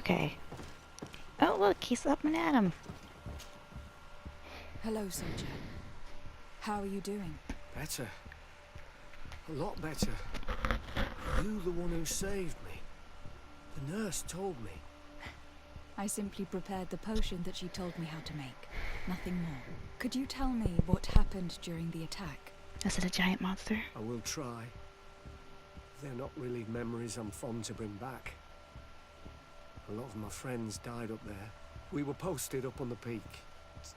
Okay. Oh, look, he's up and at him. Hello, soldier. How are you doing? Better. A lot better. You the one who saved me. The nurse told me. I simply prepared the potion that she told me how to make. Nothing more. Could you tell me what happened during the attack? Is it a giant monster? I will try. They're not really memories I'm fond to bring back. A lot of my friends died up there. We were posted up on the peak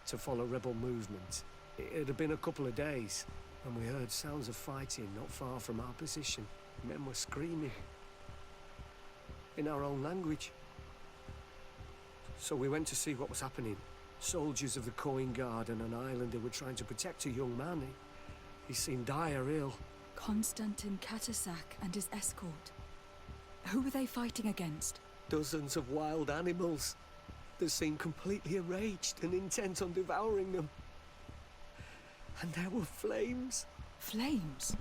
to follow rebel movement. It had been a couple of days, and we heard sounds of fighting not far from our position. Men were screaming in our own language. So we went to see what was happening. Soldiers of the Coin Guard and an islander were trying to protect a young man. He seemed dire ill. Konstantin Katasak and his escort. Who were they fighting against? Dozens of wild animals. They seemed completely enraged and intent on devouring them. And there were flames. Flames?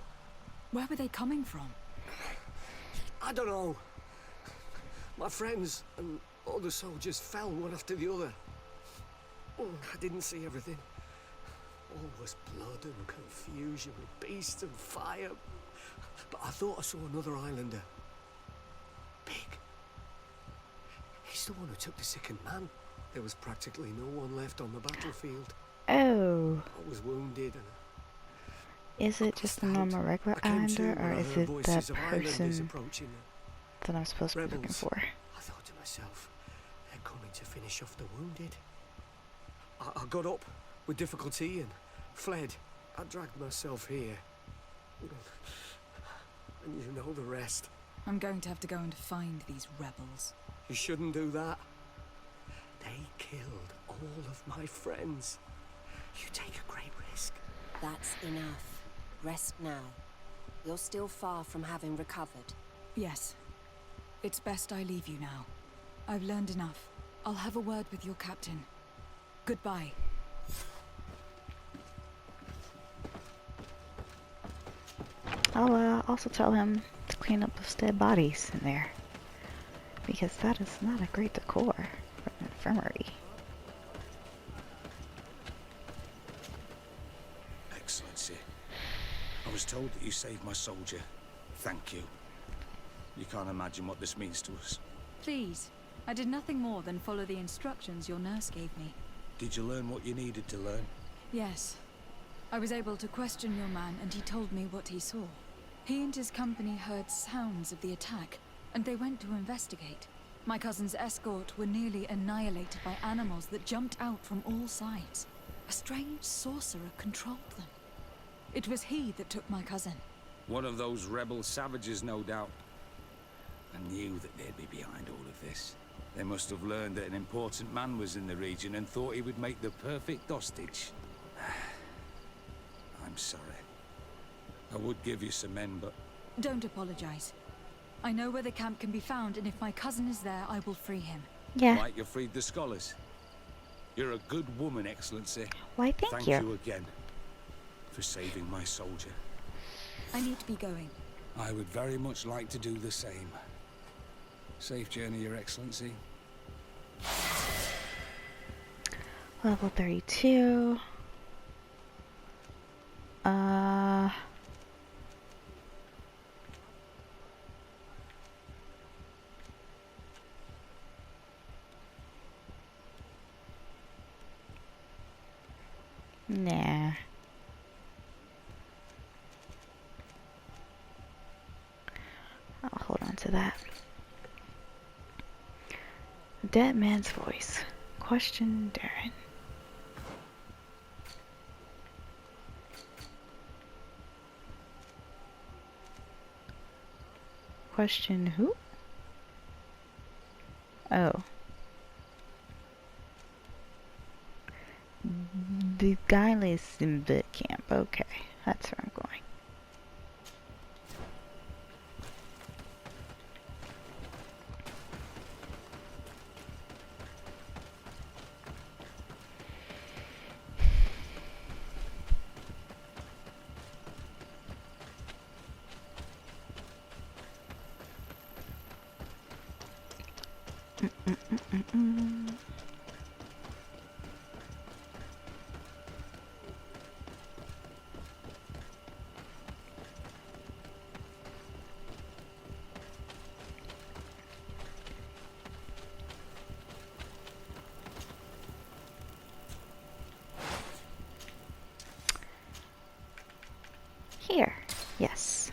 Where were they coming from? I don't know. My friends and other soldiers fell one after the other. I didn't see everything. All was blood and confusion with beasts and fire. But I thought I saw another islander. Big. He's the one who took the sickened man. There was practically no one left on the battlefield. Oh. I was wounded and... Is it just a normal regular islander, or is it that person that I'm supposed to be looking for? I thought to myself, they're coming to finish off the wounded. I got up with difficulty and fled. I dragged myself here. And you know the rest. I'm going to have to go and find these rebels. You shouldn't do that. They killed all of my friends. You take a great risk. That's enough. Rest now. You're still far from having recovered. Yes. It's best I leave you now. I've learned enough. I'll have a word with your captain. Goodbye. I'll also tell him to clean up those dead bodies in there, because that is not a great decor for an infirmary. Excellency, I was told that you saved my soldier. Thank you. You can't imagine what this means to us. Please. I did nothing more than follow the instructions your nurse gave me. Did you learn what you needed to learn? Yes. I was able to question your man, and he told me what he saw. He and his company heard sounds of the attack, and they went to investigate. My cousin's escort were nearly annihilated by animals that jumped out from all sides. A strange sorcerer controlled them. It was he that took my cousin. One of those rebel savages, no doubt. I knew that they'd be behind all of this. They must have learned that an important man was in the region and thought he would make the perfect hostage. I'm sorry. I would give you some men, but... Don't apologize. I know where the camp can be found, and if my cousin is there, I will free him. Yeah. Like you freed the scholars. You're a good woman, Excellency. Why, thank you. Thank you again for saving my soldier. I need to be going. I would very much like to do the same. Safe journey, Your Excellency. Level 32. Nah. I'll hold on to that. Dead man's voice. Question Darren. Question who? Oh. The guy lives in the camp. Okay, that's where I'm going. Here. Yes.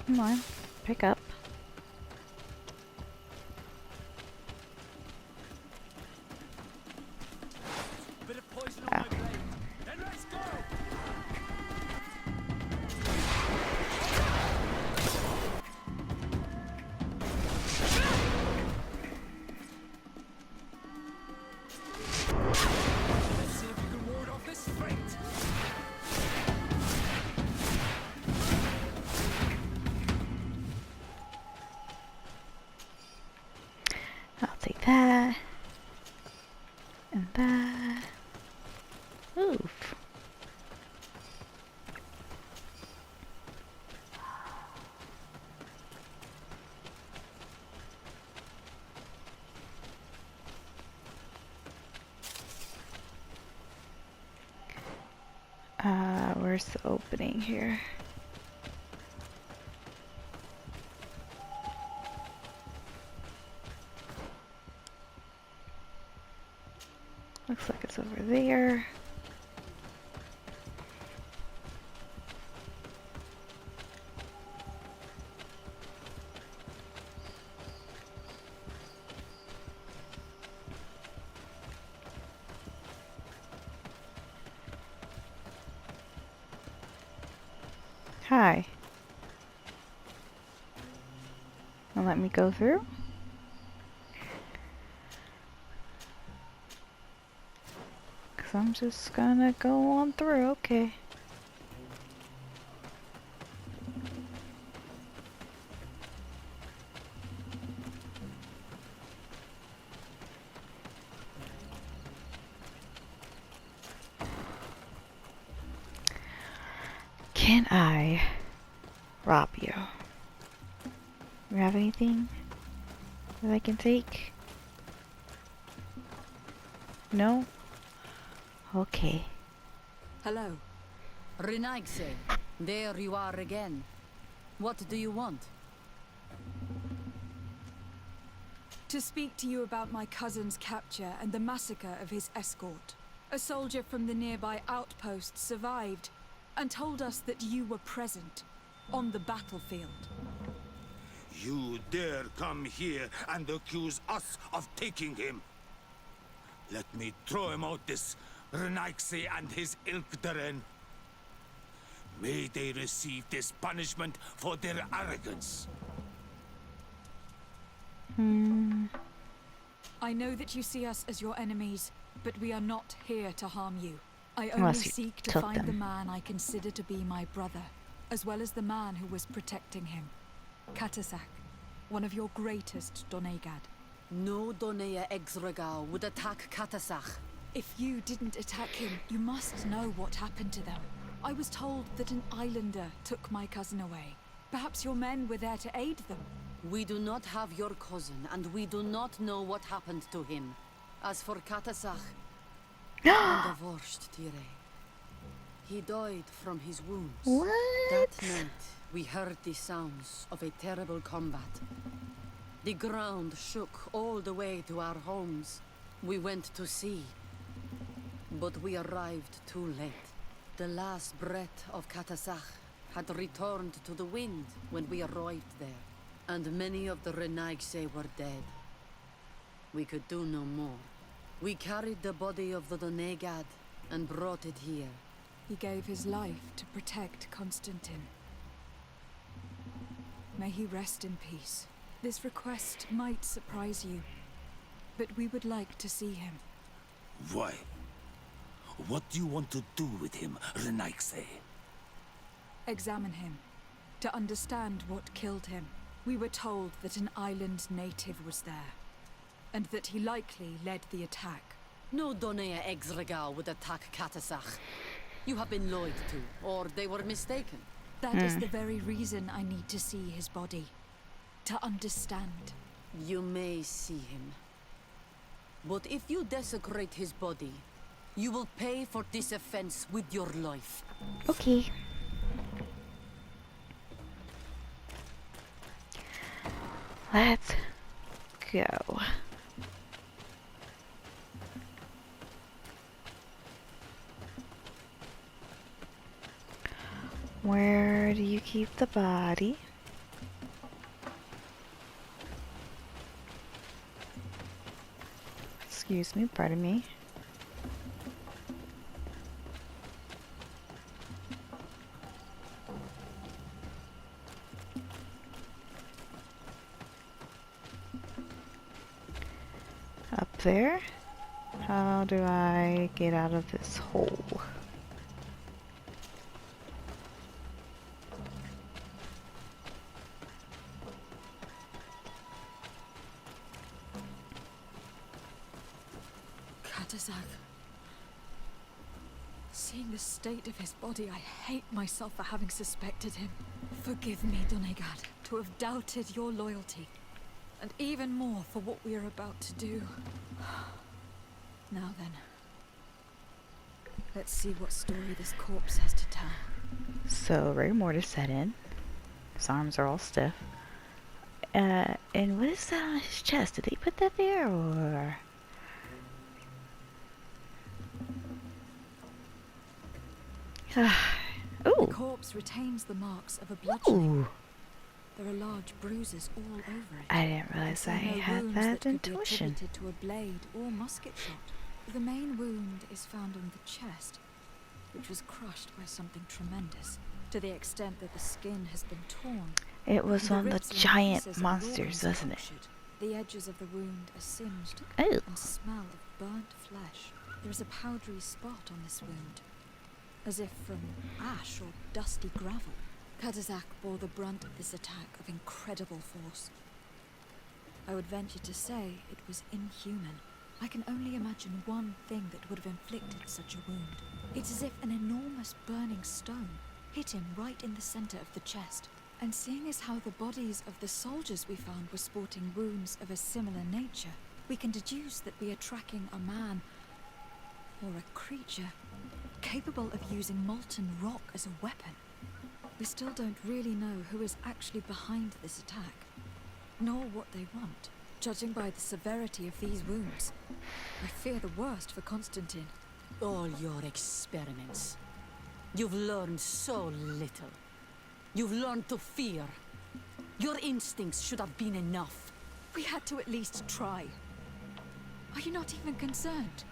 Come on, pick up. Bit of poison on my blade. Then let's go! Let's see if you can ward off this freight. I'll take that. And that. Oof. Where's the opening here? Looks like it's over there. Hi. Now let me go through. Cause I'm just gonna go on through, okay. Can I rob you? You have anything that I can take? No? Okay. Hello. Renaigse. There you are again. What do you want? To speak to you about my cousin's capture and the massacre of his escort. A soldier from the nearby outpost survived and told us that you were present on the battlefield. You dare come here and accuse us of taking him? Let me throw him out this Renaigse and his Ilkdaren. May they receive this punishment for their arrogance. I know that you see us as your enemies, but we are not here to harm you. I only Unless you seek to took find the them. man I consider to be my brother, as well as the man who was protecting him. Katasak, one of your greatest Donegad. No Donea Exregao would attack Katasach. If you didn't attack him, you must know what happened to them. I was told that an islander took my cousin away. Perhaps your men were there to aid them. We do not have your cousin, and we do not know what happened to him. As for Katasach, and the worst, Tire. He died from his wounds. What? That night, we heard the sounds of a terrible combat. The ground shook all the way to our homes. We went to see, but we arrived too late. The last breath of Katasach had returned to the wind when we arrived there, and many of the Renaigse were dead. We could do no more. We carried the body of the Donegad and brought it here. He gave his life to protect Constantine. May he rest in peace. This request might surprise you, but we would like to see him. Why? What do you want to do with him, Renaigse? Examine him, to understand what killed him. We were told that an island native was there, and that he likely led the attack. No Donea Exregal would attack Katasach. You have been lied to, or they were mistaken. That is the very reason I need to see his body. To understand. You may see him. But if you desecrate his body, you will pay for this offense with your life. Okay. Let's go. Where do you keep the body? Excuse me, pardon me. Up there? How do I get out of this hole? Katasach. Seeing the state of his body, I hate myself for having suspected him. Forgive me, Donegad, to have doubted your loyalty. And even more for what we are about to do. Now then. Let's see what story this corpse has to tell. So, rigor mortis set in. His arms are all stiff. And what is that on his chest? Did they put that there, or...? The Ooh! corpse retains the marks of a bludgeoning. Ooh! There are large bruises all over it. I didn't realize I No had wounds that could be intuition. attributed to a blade or musket shot. The main wound is found on the chest, which was crushed by something tremendous, to the extent that the skin has been torn. It was The one of ribs the and giant pieces of monsters, organs wasn't it? punctured. The edges of the wound are singed Oh! and smell of burnt flesh. There is a powdery spot on this wound, as if from ash or dusty gravel. Katasach bore the brunt of this attack of incredible force. I would venture to say it was inhuman. I can only imagine one thing that would have inflicted such a wound. It's as if an enormous burning stone hit him right in the center of the chest. And seeing as how the bodies of the soldiers we found were sporting wounds of a similar nature, we can deduce that we are tracking a man or a creature capable of using molten rock as a weapon. We still don't really know who is actually behind this attack, nor what they want. Judging by the severity of these wounds, I fear the worst for Constantine. All your experiments. You've learned so little. You've learned to fear. Your instincts should have been enough. We had to at least try. Are you not even concerned?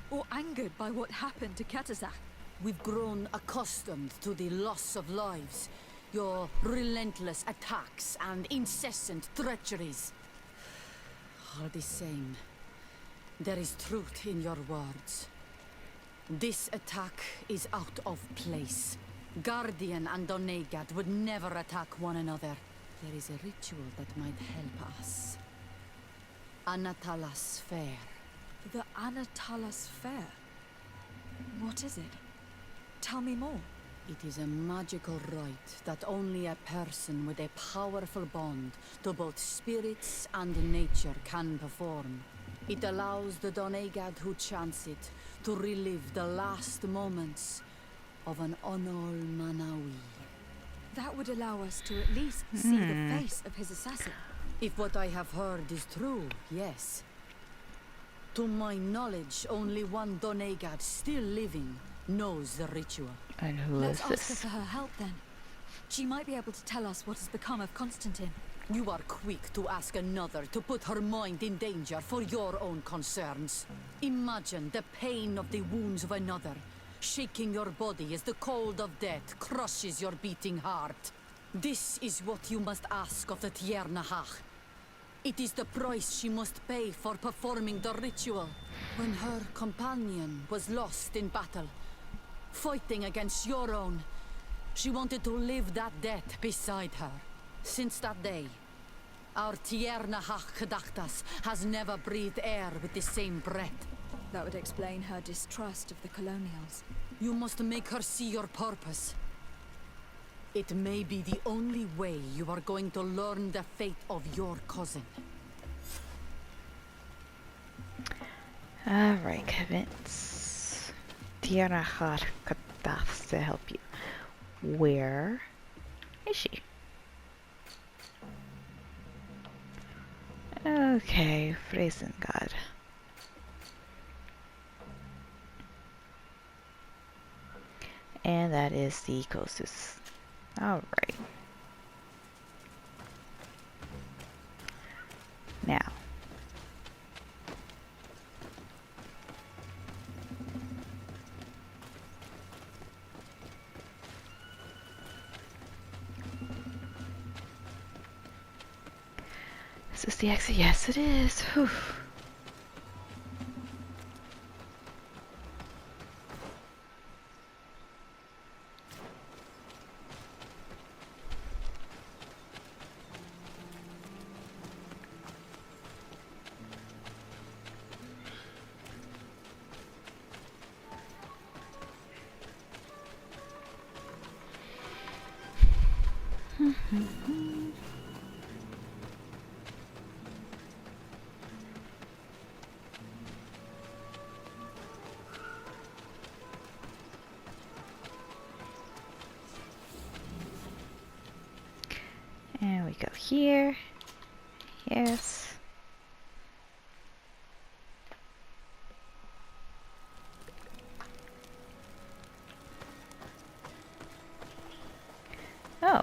Or angered by what happened to Katasach? We've grown accustomed to the loss of lives, your relentless attacks and incessant treacheries. All the same, there is truth in your words. This attack is out of place. Guardian and Donegad would never attack one another. There is a ritual that might help us. Anatalas Fair. The Anatalas Fair? What is it? Tell me more. It is a magical rite that only a person with a powerful bond to both spirits and nature can perform. It allows the Donegad who chants it to relive the last moments of an Onol Manawi. That would allow us to at least see the face of his assassin. If what I have heard is true, yes. To my knowledge, only one Donegad still living knows the ritual. And who Let's is ask her this? for her help then. She might be able to tell us what has become of Constantine. You are quick to ask another to put her mind in danger for your own concerns. Imagine the pain of the wounds of another, shaking your body as the cold of death crushes your beating heart. This is what you must ask of the Tiernahach. It is the price she must pay for performing the ritual. When her companion was lost in battle, fighting against your own, she wanted to live that death beside her. Since that day, our Tierna Gedachtas has never breathed air with the same breath. That would explain her distrust of the colonials. You must make her see your purpose. It may be the only way you are going to learn the fate of your cousin. Alright, convince Tierra Katas to help you. Where is she? Okay, Fresengard. And that is the closest. Alright. Now. Is this the exit? Yes, it is. Whew. And we go here. Yes. Oh.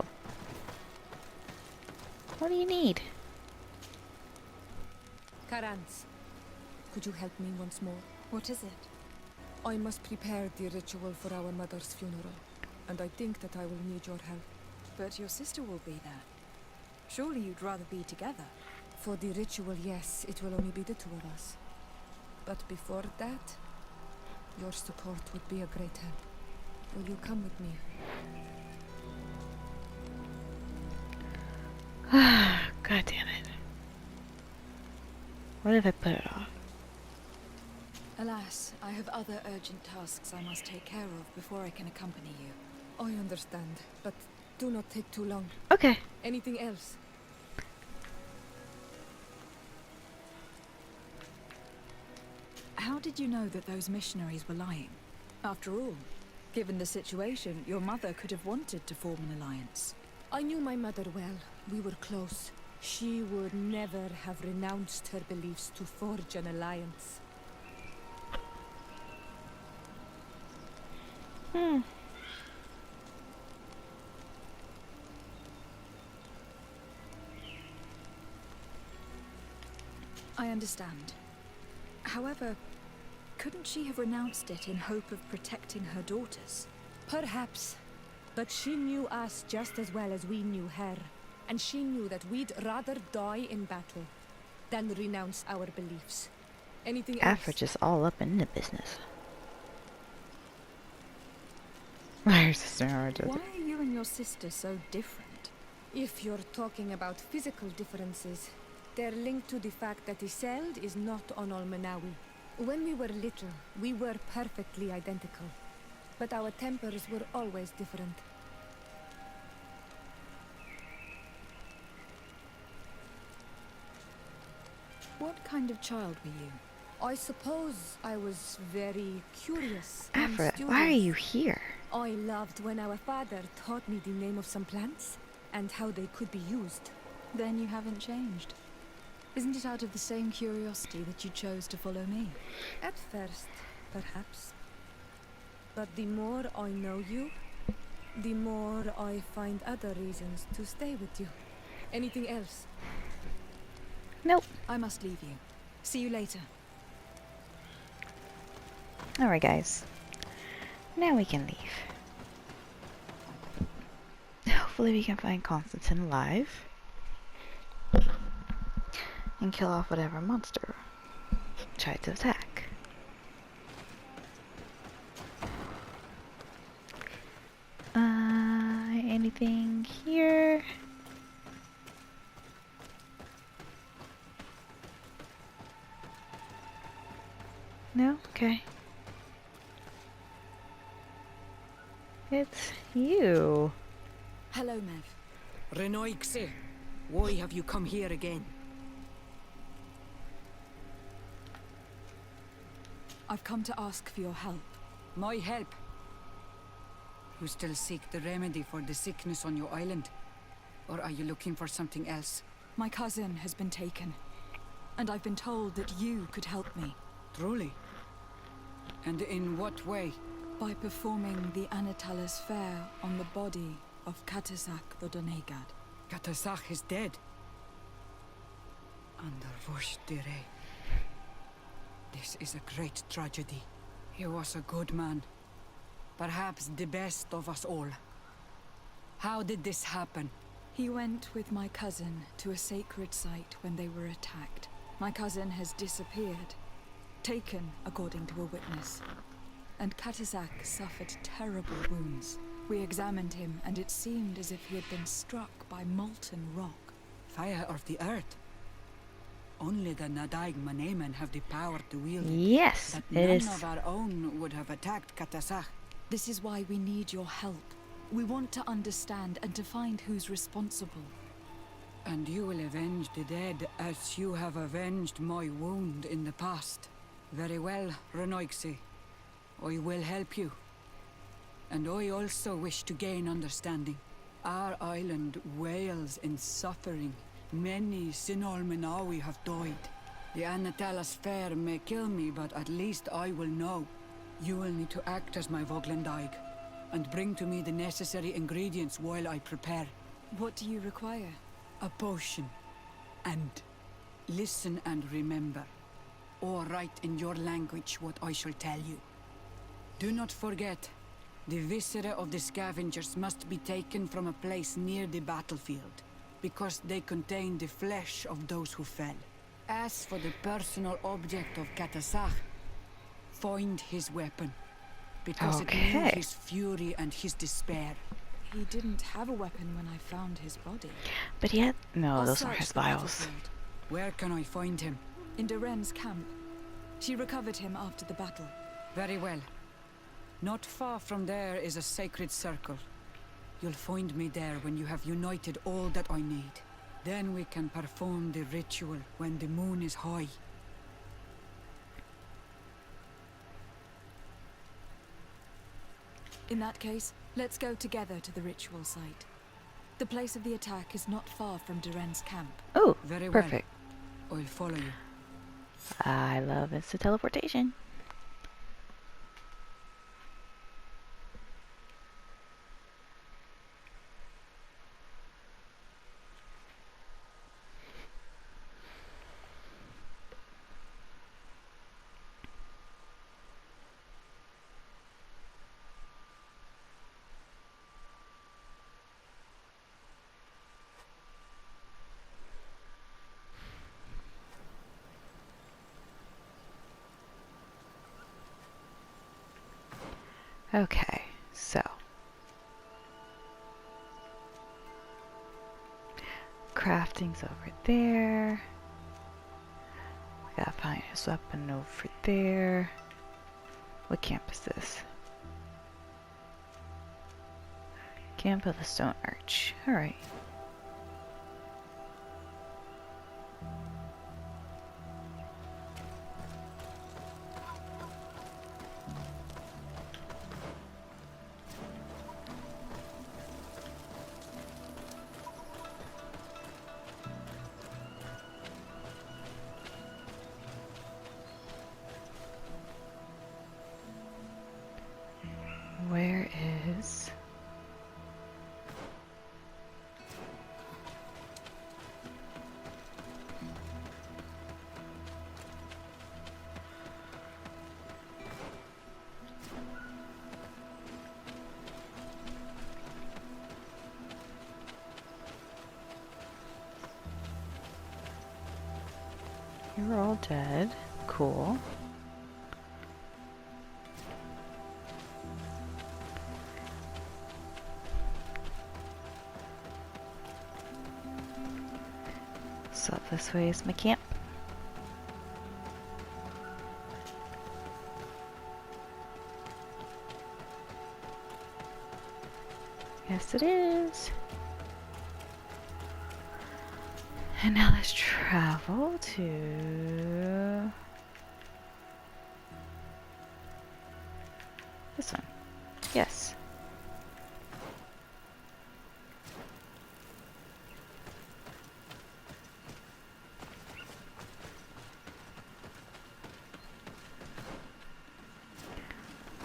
What do you need? Karans, could you help me once more? What is it? I must prepare the ritual for our mother's funeral, and I think that I will need your help. But your sister will be there. Surely you'd rather be together. For the ritual, yes, it will only be the two of us. But before that, your support would be a great help. Will you come with me? God damn it. What if I put it off? Alas, I have other urgent tasks I must take care of before I can accompany you. I understand, but do not take too long. Okay. Anything else? How did you know that those missionaries were lying? After all, given the situation, your mother could have wanted to form an alliance. I knew my mother well. We were close. She would never have renounced her beliefs to forge an alliance. I understand. However, couldn't she have renounced it in hope of protecting her daughters? Perhaps. But she knew us just as well as we knew her. And she knew that we'd rather die in battle than renounce our beliefs. Anything else? Average is all up in the business. My sister Why are you and your sister so different? If you're talking about physical differences, they're linked to the fact that Iseld is not on Olmenawi. When we were little, we were perfectly identical. But our tempers were always different. What kind of child were you? I suppose I was very curious and Afra, studious. why are you here? I loved when our father taught me the name of some plants and how they could be used. Then you haven't changed. Isn't it out of the same curiosity that you chose to follow me? At first, perhaps. But the more I know you, the more I find other reasons to stay with you. Anything else? Nope. I must leave you. See you later. Alright guys. Now we can leave. Hopefully we can find Constantine alive. And kill off whatever monster tried to attack. Anything here? No? Okay. It's you. Hello, Mev. Renoixe, why have you come here again? I've come to ask for your help. My help? You still seek the remedy for the sickness on your island? Or are you looking for something else? My cousin has been taken, and I've been told that you could help me. Truly? And in what way? By performing the Anatalis fair on the body of Katasak the Donegad. Katasak is dead. Under Vush Dire. This is a great tragedy. He was a good man. Perhaps the best of us all. How did this happen? He went with my cousin to a sacred site when they were attacked. My cousin has disappeared. Taken, according to a witness. And Katasak suffered terrible wounds. We examined him, and it seemed as if he had been struck by molten rock. Fire of the earth? Only the Nadaig Manemen have the power to wield it. Yes, But it none is. of our own would have attacked Katasak. This is why we need your help. We want to understand and to find who's responsible. And you will avenge the dead as you have avenged my wound in the past. Very well, Renoixe. I will help you. And I also wish to gain understanding. Our island wails in suffering. Many Sinol Menawi have died. The Anatalas fair may kill me, but at least I will know. You will need to act as my Voglendaig, and bring to me the necessary ingredients while I prepare. What do you require? A potion. And listen and remember, or write in your language what I shall tell you. Do not forget, the viscera of the scavengers must be taken from a place near the battlefield, because they contain the flesh of those who fell. As for the personal object of Katasak, find his weapon, because it knew Okay. his fury and his despair. He didn't have a weapon when I found his body. But he had... No, I'll those aren't search his the vials. battlefield. Where can I find him? In Duren's camp. She recovered him after the battle. Very well. Not far from there is a sacred circle. You'll find me there when you have united all that I need. Then we can perform the ritual when the moon is high. In that case, let's go together to the ritual site. The place of the attack is not far from Duren's camp. Oh, Very well. perfect. I'll follow you. I love instant teleportation. Okay, so crafting's over there. We gotta find his weapon over there. What camp is this? Camp of the Stone Arch. Alright. Where is... You're all dead. Cool. So this way is my camp. Yes, it is. And now let's travel to this one. Yes.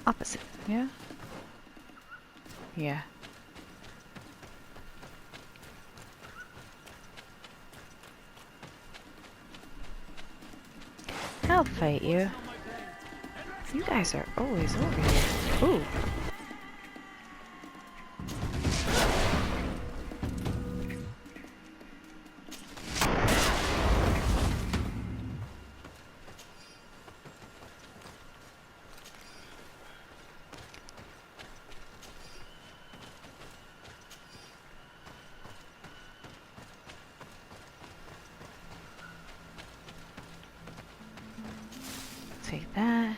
Opposite, yeah? Yeah. I'll fight you. You guys are always over here. Ooh. Take that.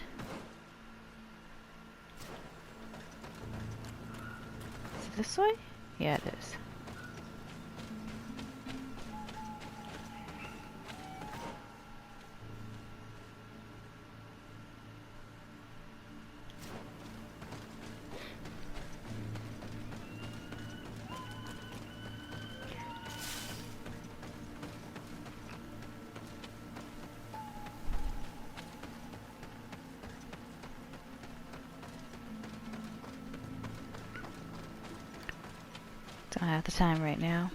Is it this way? Yeah, it is. Don't have the time right now.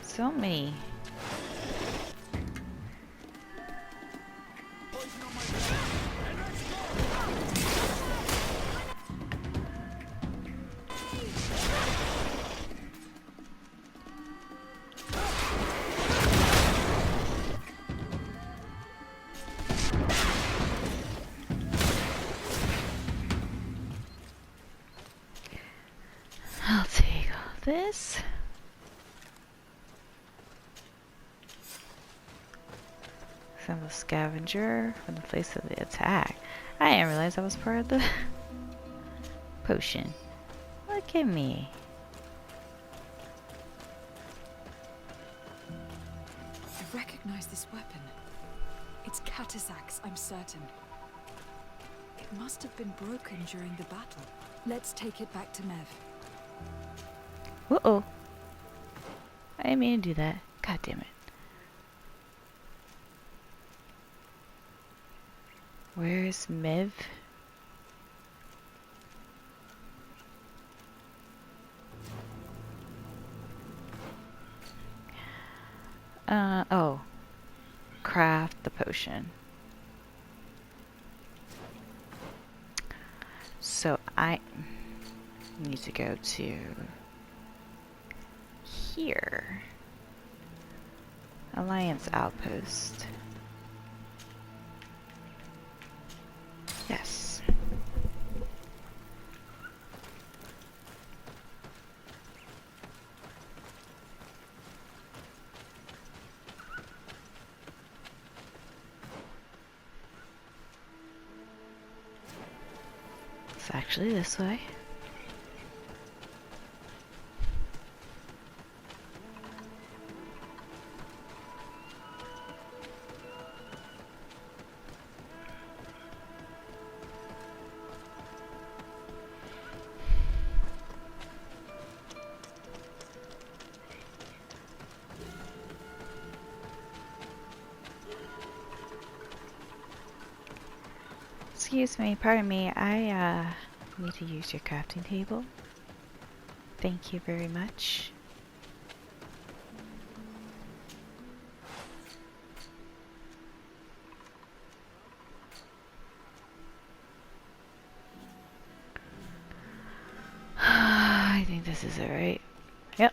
So many. I'll take all this. Some scavenger from the place of the attack. I didn't realize I was part of the potion. Look at me. I recognize this weapon. It's Catasac's, I'm certain. It must have been broken during the battle. Let's take it back to Mev. Uh-oh. I didn't mean to do that. God damn it. Where's Mev? Oh. Craft the potion. So I need to go to here. Alliance Outpost. Yes. It's actually this way. Excuse me, pardon me, I need to use your crafting table. Thank you very much. This is it, right? Yep.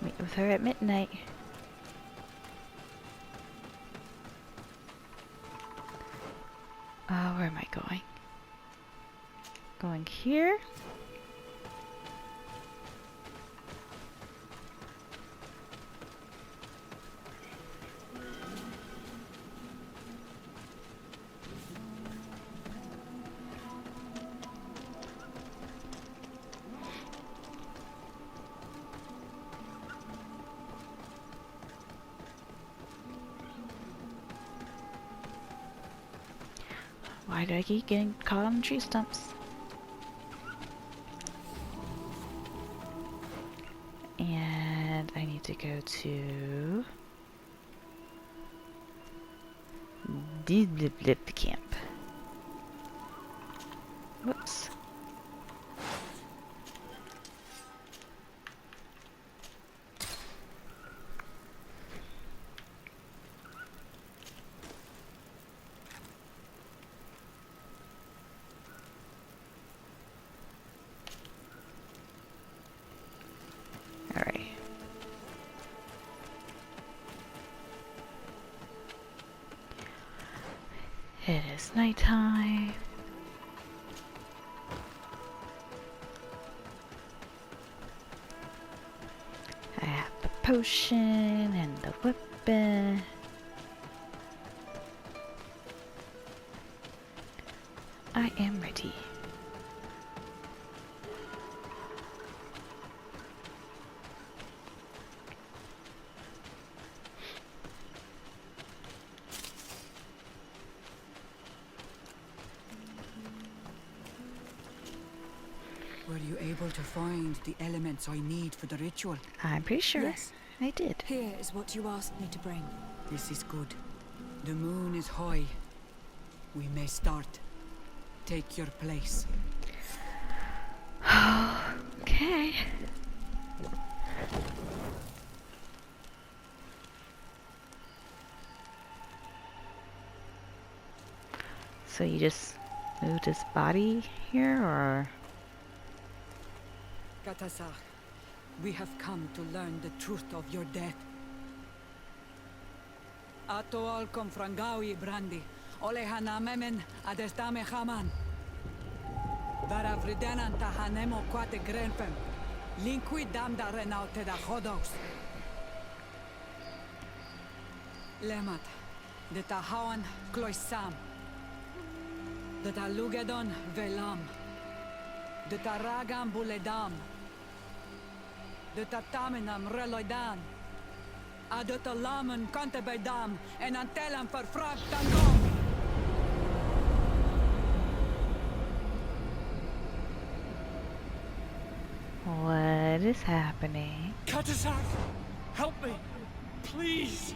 Meet with her at midnight. Where am I going? Going here? Why do I keep getting caught on tree stumps? And I need to go to the camp. Whoops. Alright. It is nighttime. I have the potion and the weapon. I am ready. Were you able to find the elements I need for the ritual? I'm pretty sure Yes. I did. Here is what you asked me to bring. This is good. The moon is high. We may start. Take your place. Okay. So you just moved his body here, or? Katasar, we have come to learn the truth of your death. Ato al confrangawi brandi, ole hanamemen adestame haman. Vara fridenan tahanemo quate grenpem, linkui damda renaute da hodos. Lemat, de tahawan kloisam, de talugedon velam, de taragam buledam, de tatamenam reloidan, de talamen kantebedam, en antelam verfragt tangom. What is happening? Katasar, help me, please.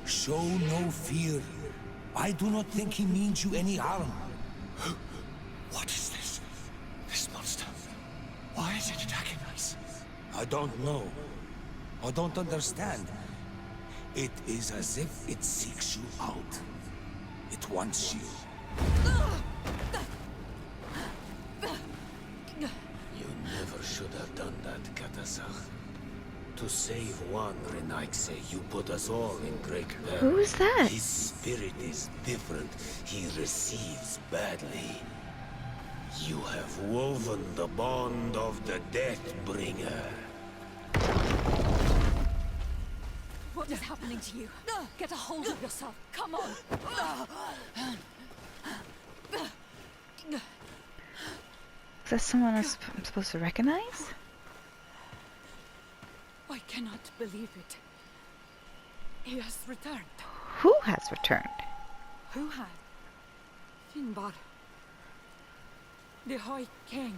Show no fear. I do not think he means you any harm. What is this? This monster. Why is it attacking us? I don't know. I don't understand. It is as if it seeks you out. It wants you. You never should have done that, Katasar. To save one Renaikse, you put us all in great peril. Who is that? His spirit is different. He receives badly. You have woven the bond of the Deathbringer. What is happening to you? Get a hold of yourself. Come on. Is that someone I'm supposed to recognize? I cannot believe it. He has returned. Who has returned? Who had? Finbar. The High King.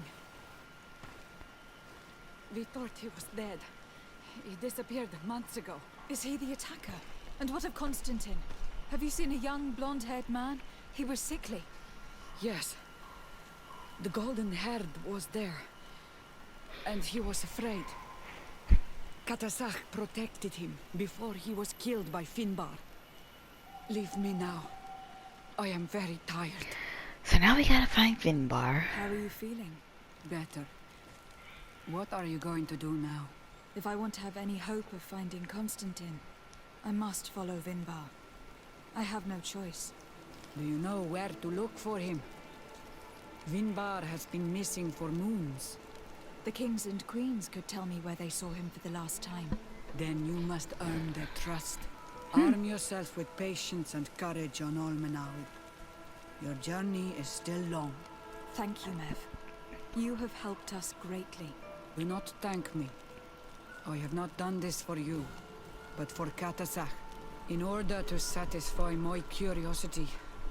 We thought he was dead. He disappeared months ago. Is he the attacker? And what of Constantine? Have you seen a young, blonde-haired man? He was sickly. Yes. The golden herd was there, and he was afraid. Katasach protected him before he was killed by Finbar. Leave me now. I am very tired. So now we gotta find Finbar. How are you feeling? Better. What are you going to do now? If I want to have any hope of finding Constantine, I must follow Vinbar. I have no choice. Do you know where to look for him? Vinbar has been missing for moons. The kings and queens could tell me where they saw him for the last time. Then you must earn their trust. Arm yourself with patience and courage on Olmenawi. Your journey is still long. Thank you, Mev. You have helped us greatly. Do not thank me. I have not done this for you, but for Katasach. In order to satisfy my curiosity,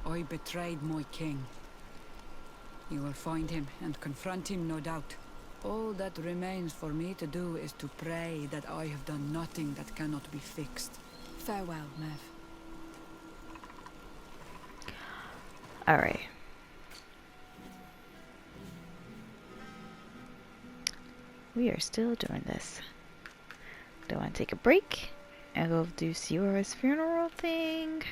I betrayed my king. You will find him and confront him, no doubt. All that remains for me to do is to pray that I have done nothing that cannot be fixed. Farewell, Mev. Alright. We are still doing this. Do I want to take a break and go do Siora's funeral thing?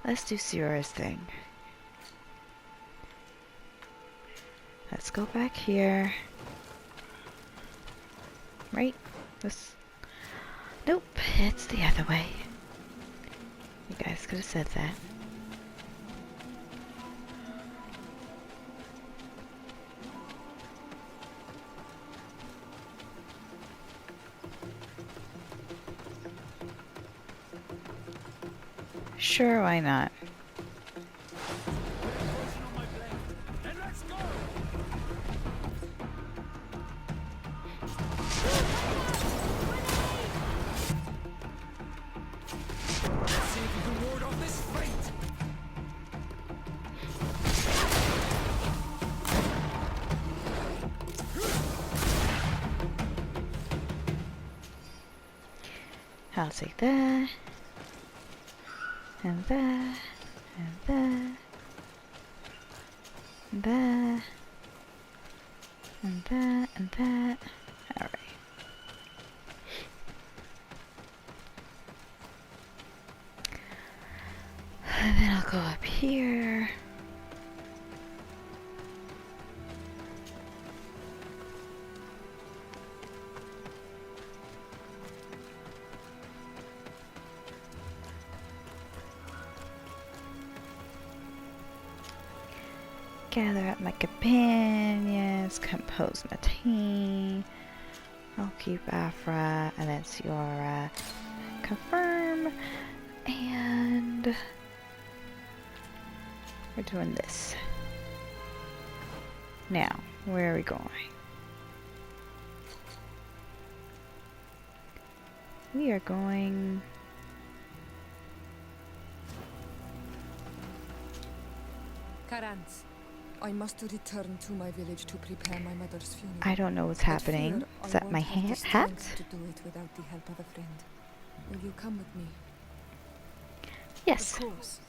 Let's do Siora's thing. Let's go back here. Right? This. Nope, it's the other way. You guys could have said that. Sure, why not? I'll take that, and that, and that, and that, and that, and that. Alright. And then I'll go up here. Gather up my companions, compose my team. I'll keep Afra, and then Siora. Confirm, and we're doing this. Now, where are we going? We are going... Karans, I must return to my village to prepare my mother's funeral. I don't know what's But happening. fear Is I that my won't have the hat? strength to do it without the help of a friend. Will you come with me? Yes. Of course.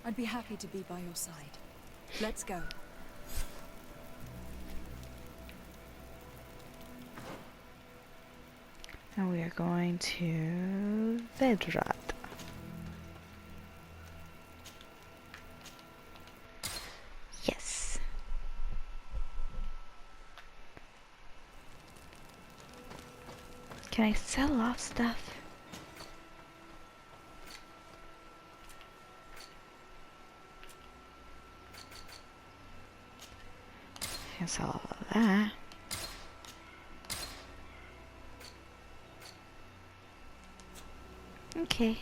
I'd be happy to be by your side. Let's go. And we are going to Vedrad. Yes. Can I sell off stuff? I can sell all of that. Okay.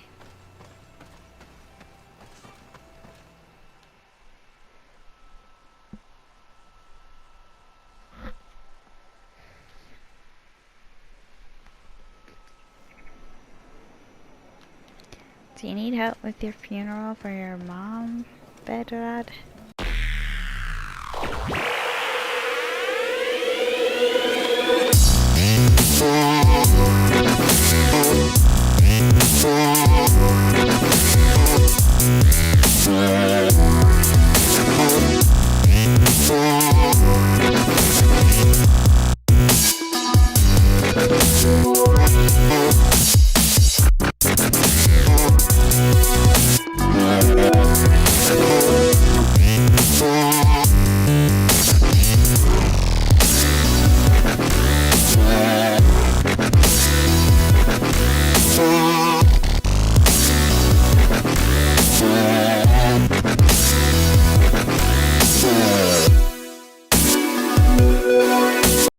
Do you need help with your funeral for your mom, Vedrad?